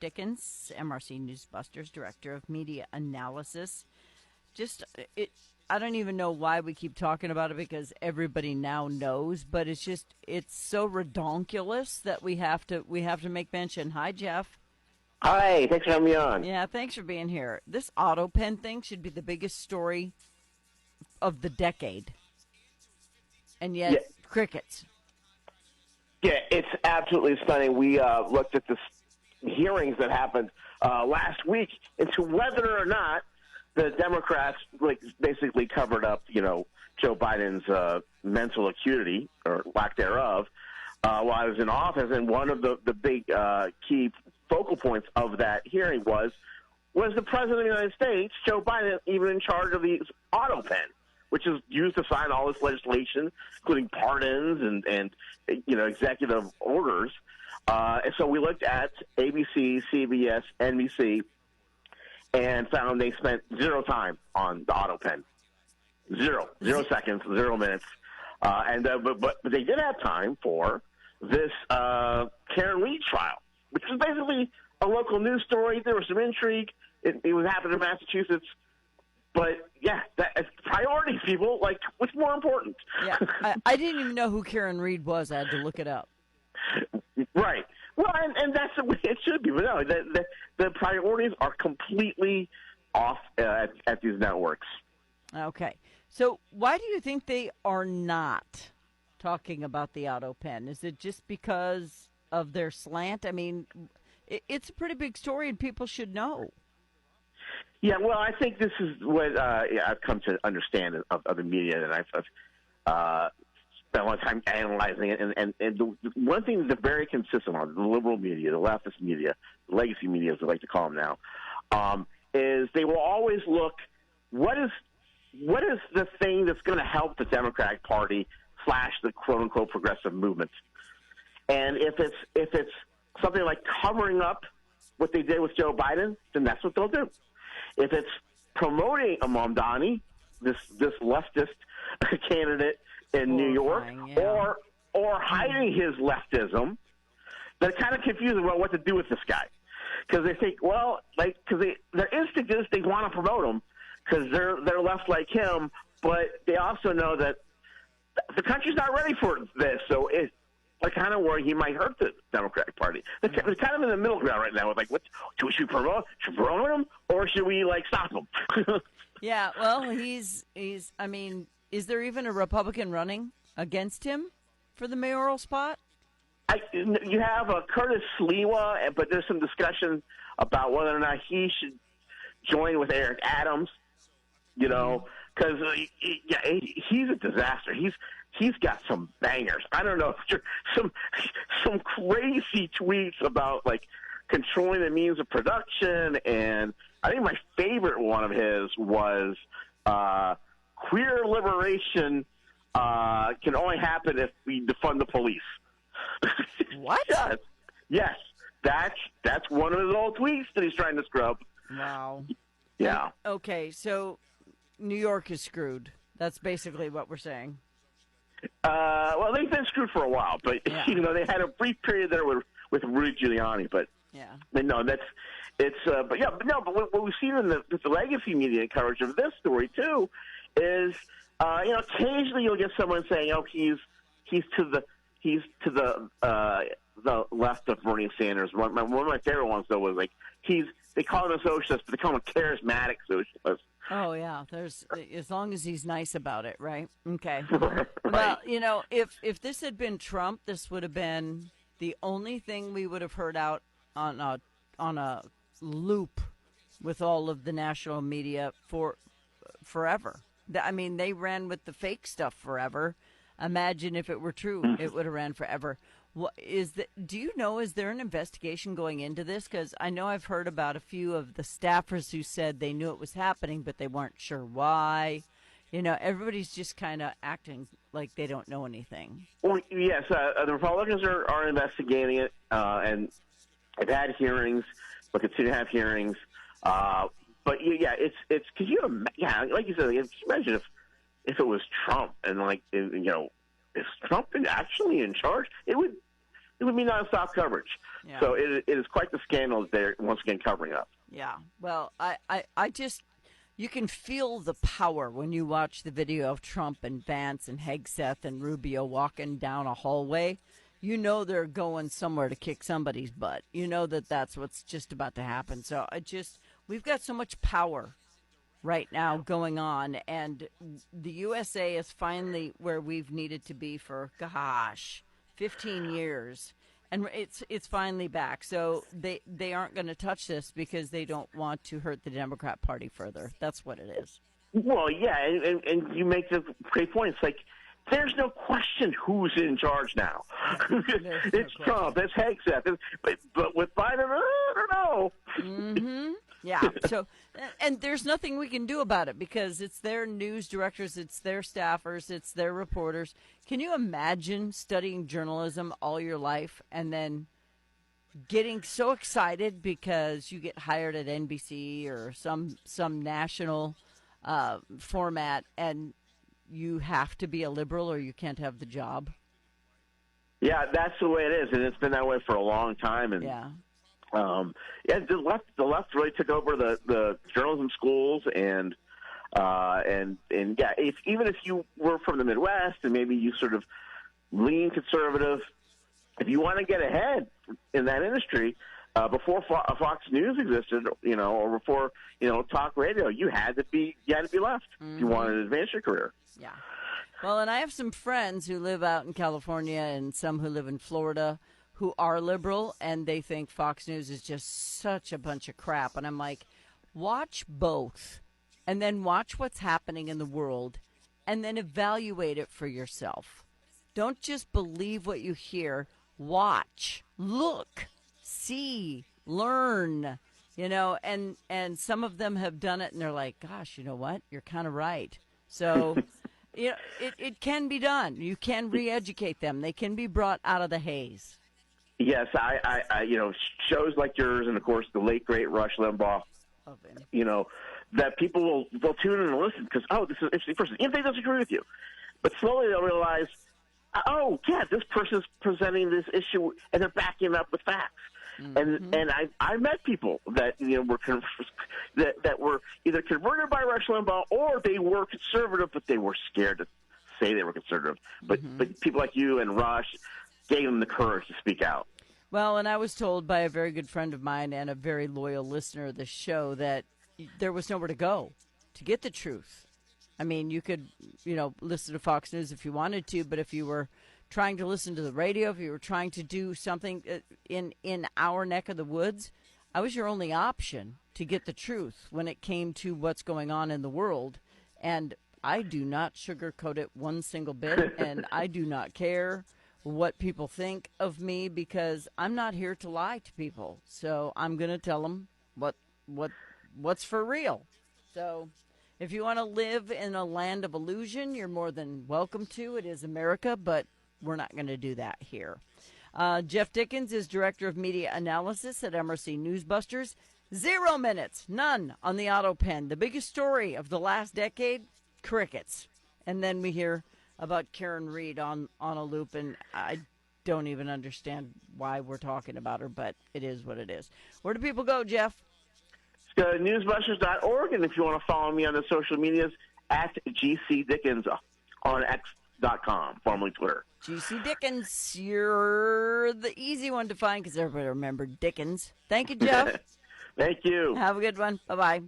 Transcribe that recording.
Dickens, MRC Newsbusters Director of Media Analysis. I don't even know why we keep talking about it because everybody now knows, but it's so redonkulous that we have to make mention. Hi, Jeff. Hi, thanks for having me on. Yeah, thanks for being here. This Autopen thing should be the biggest story of the decade. And yet, crickets. Yeah, it's absolutely stunning. We looked at the hearings that happened last week into whether or not the Democrats basically covered up, Joe Biden's mental acuity or lack thereof while I was in office. And one of the big key focal points of that hearing was the President of the United States, Joe Biden, even in charge of the Autopen, which is used to sign all this legislation, including pardons and executive orders. And so we looked at ABC, CBS, NBC, and found they spent zero time on the Autopen. Zero seconds, 0 minutes. But they did have time for this Karen Reed trial, which was basically a local news story. There was some intrigue. It was happening in Massachusetts. But, yeah, priorities, people. What's more important? Yeah, I didn't even know who Karen Reed was. I had to look it up. Right. Well, and that's the way it should be. But no, the priorities are completely off at these networks. Okay. So why do you think they are not talking about the Autopen? Is it just because of their slant? I mean, it's a pretty big story, and people should know. Yeah, well, I think this is what I've come to understand of the media, and I've spent a lot of time analyzing it. And the one thing they're very consistent on, the liberal media, the leftist media, the legacy media, as they like to call them now, is they will always look, what is the thing that's going to help the Democratic Party / the quote-unquote progressive movement? And if it's something like covering up what they did with Joe Biden, then that's what they'll do. If it's promoting a Mamdani, this leftist candidate in New York, or hiding his leftism, they're kind of confused about what to do with this guy. Because they think, their instinct is they want to promote him because they're left like him, but they also know that the country's not ready for this, so they're kind of worried he might hurt the Democratic Party. They're kind of in the middle ground right now. With should we promote him or should we stop him? Yeah, well, he's. I mean, is there even a Republican running against him for the mayoral spot? You have Curtis Sliwa, but there's some discussion about whether or not he should join with Eric Adams. Because he's a disaster. He's got some bangers. I don't know, some crazy tweets about controlling the means of production, and I think my favorite one of his was queer liberation can only happen if we defund the police. What? Yes, that's one of his old tweets that he's trying to scrub. Wow. Yeah. Okay, so New York is screwed. That's basically what we're saying. Well, they've been screwed for a while, but yeah. They had a brief period there with Rudy Giuliani, but no, but what we've seen in the legacy media coverage of this story too is occasionally you'll get someone saying, oh, he's to the left of Bernie Sanders. One of my favorite ones though was they call him a socialist, but they call him a charismatic socialist. Oh, yeah. There's as long as he's nice about it, right? Okay. Right. Well, if this had been Trump, this would have been the only thing we would have heard out on a loop with all of the national media for forever. I mean, they ran with the fake stuff forever. Imagine if it were true, it would have ran forever. Do you know, is there an investigation going into this? Because I know I've heard about a few of the staffers who said they knew it was happening, but they weren't sure why. Everybody's just kind of acting like they don't know anything. Well, yes, the Republicans are investigating it, and have had hearings, will continue to have hearings. But it's because like you said, just imagine if it was Trump and if Trump is actually in charge, it would it would be nonstop coverage. Yeah. So it is quite the scandal that they're once again covering up. Yeah. Well, I just, you can feel the power when you watch the video of Trump and Vance and Hegseth and Rubio walking down a hallway. You know they're going somewhere to kick somebody's butt. You know that that's what's just about to happen. So we've got so much power right now going on, and the USA is finally where we've needed to be for, 15 years. And it's finally back. So they aren't going to touch this because they don't want to hurt the Democrat Party further. That's what it is. Well, yeah, and you make the great point. It's like there's no question who's in charge now. It's Trump. It's Hegseth. But with Biden, I don't know. Mm-hmm. Yeah. So, and there's nothing we can do about it because it's their news directors, it's their staffers, it's their reporters. Can you imagine studying journalism all your life and then getting so excited because you get hired at NBC or some national format, and you have to be a liberal or you can't have the job? Yeah, that's the way it is, and it's been that way for a long time. And yeah. The left really took over the journalism schools, and yeah, even if you were from the Midwest and maybe you sort of lean conservative, if you want to get ahead in that industry, before Fox News existed, or before talk radio, you had to be left if you wanted to advance your career. Yeah. Well, and I have some friends who live out in California and some who live in Florida who are liberal, and they think Fox News is just such a bunch of crap. And I'm like, watch both, and then watch what's happening in the world, and then evaluate it for yourself. Don't just believe what you hear. Watch, look, see, learn, and some of them have done it, and they're like, gosh, you know what? You're kind of right. So, it can be done. You can re-educate them. They can be brought out of the haze. Yes, I shows like yours, and of course the late great Rush Limbaugh. That people will tune in and listen because this is an interesting person, even if they disagree with you. But slowly they'll realize, this person's presenting this issue, and they're backing it up with facts. Mm-hmm. And I met people that were that were either converted by Rush Limbaugh or they were conservative, but they were scared to say they were conservative. But people like you and Rush gave them the courage to speak out. Well, and I was told by a very good friend of mine and a very loyal listener of the show that there was nowhere to go to get the truth. I mean, you could, listen to Fox News if you wanted to, but if you were trying to listen to the radio, if you were trying to do something in our neck of the woods, I was your only option to get the truth when it came to what's going on in the world. And I do not sugarcoat it one single bit, and I do not care what people think of me because I'm not here to lie to people. So I'm going to tell them what's for real. So if you want to live in a land of illusion, you're more than welcome to. It is America, but we're not going to do that here. Jeff Dickens is Director of Media Analysis at MRC Newsbusters. 0 minutes, none on the Autopen. The biggest story of the last decade, crickets. And then we hear about Karen Reed on a loop, and I don't even understand why we're talking about her, but it is what it is. Where do people go, Jeff? Go to newsbusters.org, and if you want to follow me on the social medias, at GCDickens on X.com, formerly Twitter. GC Dickens, you're the easy one to find because everybody remembered Dickens. Thank you, Jeff. Thank you. Have a good one. Bye-bye.